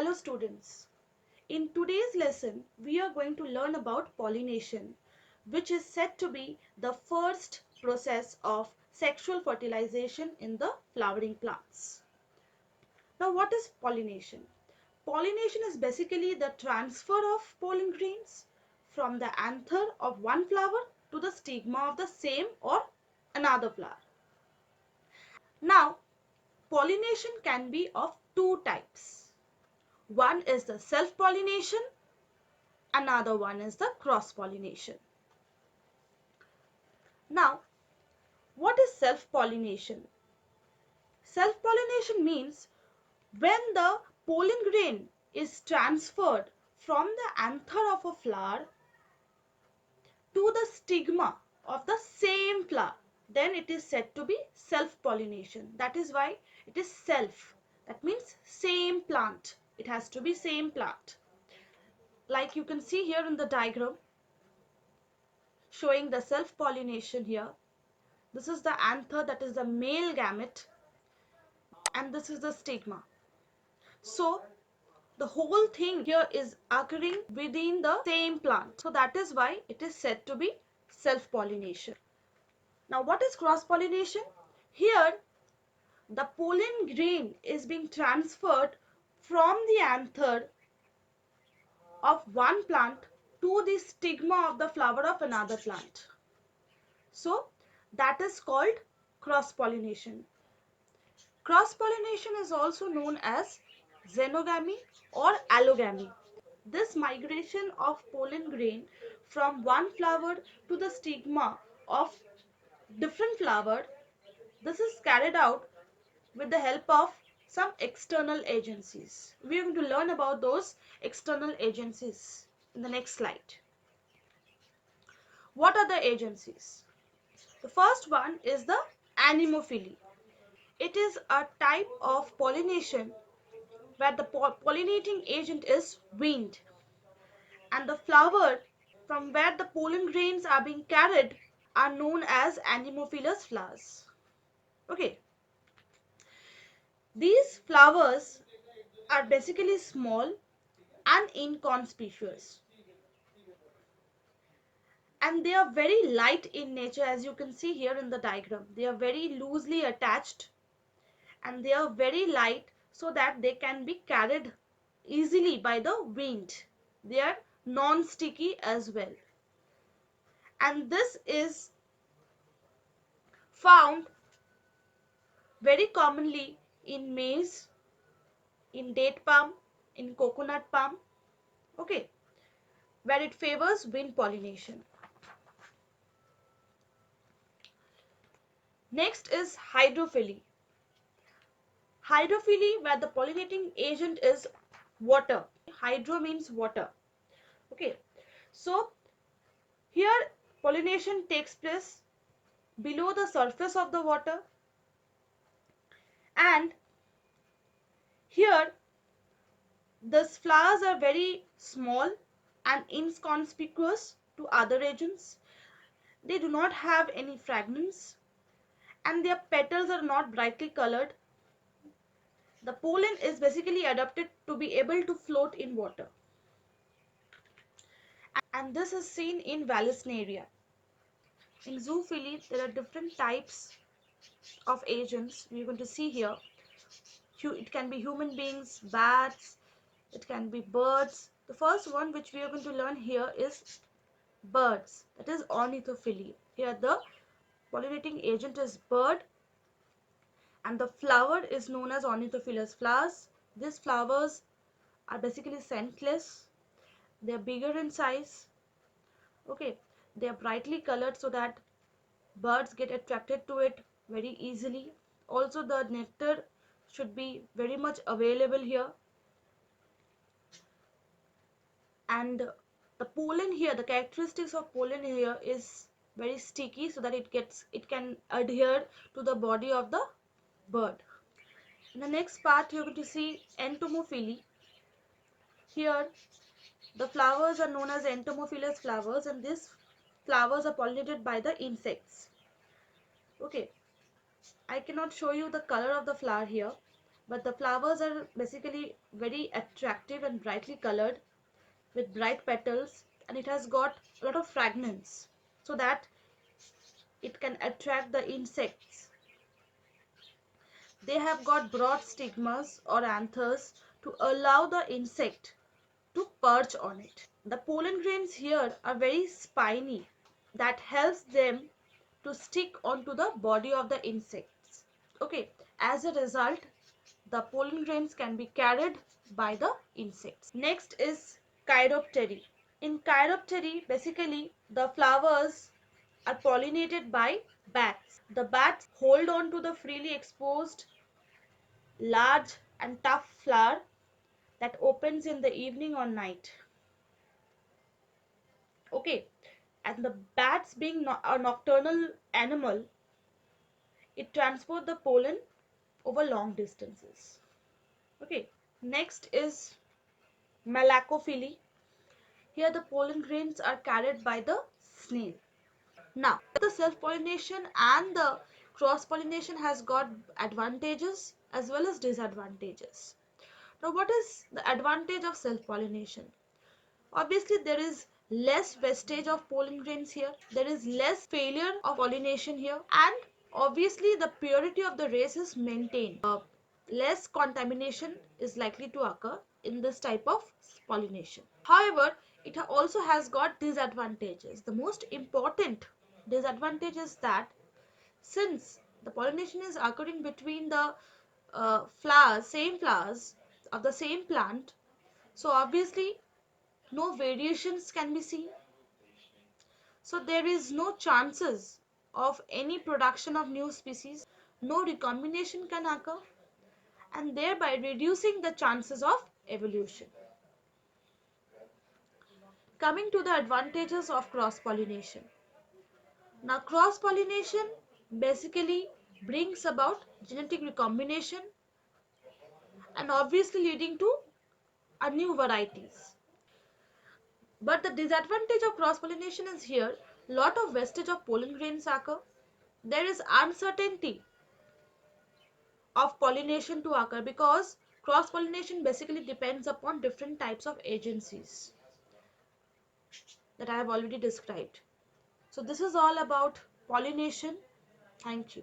Hello students. In today's lesson, we are going to learn about pollination, which is said to be the first process of sexual fertilization in the flowering plants. Now, what is pollination? Pollination is basically the transfer of pollen grains from the anther of one flower to the stigma of the same or another flower. Now, pollination can be of two types. One is the self-pollination, another one is the cross-pollination. Now, what is self-pollination? Self-pollination means when the pollen grain is transferred from the anther of a flower to the stigma of the same flower, then it is said to be self-pollination. That is why it is self. That means same plant. It has to be same plant. Like you can see here in the diagram showing the self-pollination here. This is the anther, that is the male gamete, and this is the stigma. So the whole thing here is occurring within the same plant. So that is why it is said to be self-pollination. Now what is cross-pollination? Here the pollen grain is being transferred from the anther of one plant to the stigma of the flower of another plant. So that is called cross-pollination. Cross-pollination is also known as xenogamy or allogamy. This migration of pollen grain from one flower to the stigma of different flower, this is carried out with the help of some external agencies. We are going to learn about those external agencies in the next slide. What are the agencies? The first one is the anemophily. It is a type of pollination where the pollinating agent is wind, and the flower from where the pollen grains are being carried are known as anemophilous flowers. Okay, these flowers are basically small and inconspicuous, and they are very light in nature. As you can see here in the diagram, they are very loosely attached and they are very light so that they can be carried easily by the wind. They are non-sticky as well, and this is found very commonly in maize, in date palm, in coconut palm, okay, where it favors wind pollination. Next is hydrophily. Hydrophily, where the pollinating agent is water. Hydro means water. Okay, so here pollination takes place below the surface of the water, and here the flowers are very small and inconspicuous to other agents. They do not have any fragrance and their petals are not brightly colored. The pollen is basically adapted to be able to float in water, and this is seen in Vallisneria. In zoophily, there are different types of agents we're going to see here. It can be human beings, bats, it can be birds. The first one which we are going to learn here is birds, that is ornithophily. Here the pollinating agent is bird and the flower is known as ornithophilous flowers. These flowers are basically scentless. They are bigger in size. Okay, they are brightly colored so that birds get attracted to it very easily. Also the nectar should be very much available here, and the pollen here, the characteristics of pollen here is very sticky so that it can adhere to the body of the bird. In the next part you're going to see entomophily. Here the flowers are known as entomophilous flowers, and these flowers are pollinated by the insects. Okay, I cannot show you the color of the flower here, but the flowers are basically very attractive and brightly colored with bright petals, and it has got a lot of fragrance so that it can attract the insects. They have got broad stigmas or anthers to allow the insect to perch on it. The pollen grains here are very spiny, that helps them to stick onto the body of the insects. Okay, as a result, the pollen grains can be carried by the insects. Next is chiroptery. In chiroptery, basically the flowers are pollinated by bats. The bats hold on to the freely exposed, large and tough flower that opens in the evening or night. Okay, and the bats being a nocturnal animal, it transports the pollen over long distances. Okay, next is malacophily. Here the pollen grains are carried by the snail. Now, the self-pollination and the cross-pollination has got advantages as well as disadvantages. Now, what is the advantage of self-pollination? Obviously, there is less wastage of pollen grains here. There is less failure of pollination here. And obviously, the purity of the race is maintained. Less contamination is likely to occur in this type of pollination. However, it also has got disadvantages. The most important disadvantage is that since the pollination is occurring between the same flowers of the same plant, so obviously no variations can be seen. So there is no chances of any production of new species, no recombination can occur, and thereby reducing the chances of evolution. Coming to the advantages of cross-pollination. Now cross-pollination basically brings about genetic recombination and obviously leading to a new varieties. But the disadvantage of cross-pollination is here, lot of wastage of pollen grains occur. There is uncertainty of pollination to occur because cross-pollination basically depends upon different types of agencies that I have already described. So this is all about pollination. Thank you.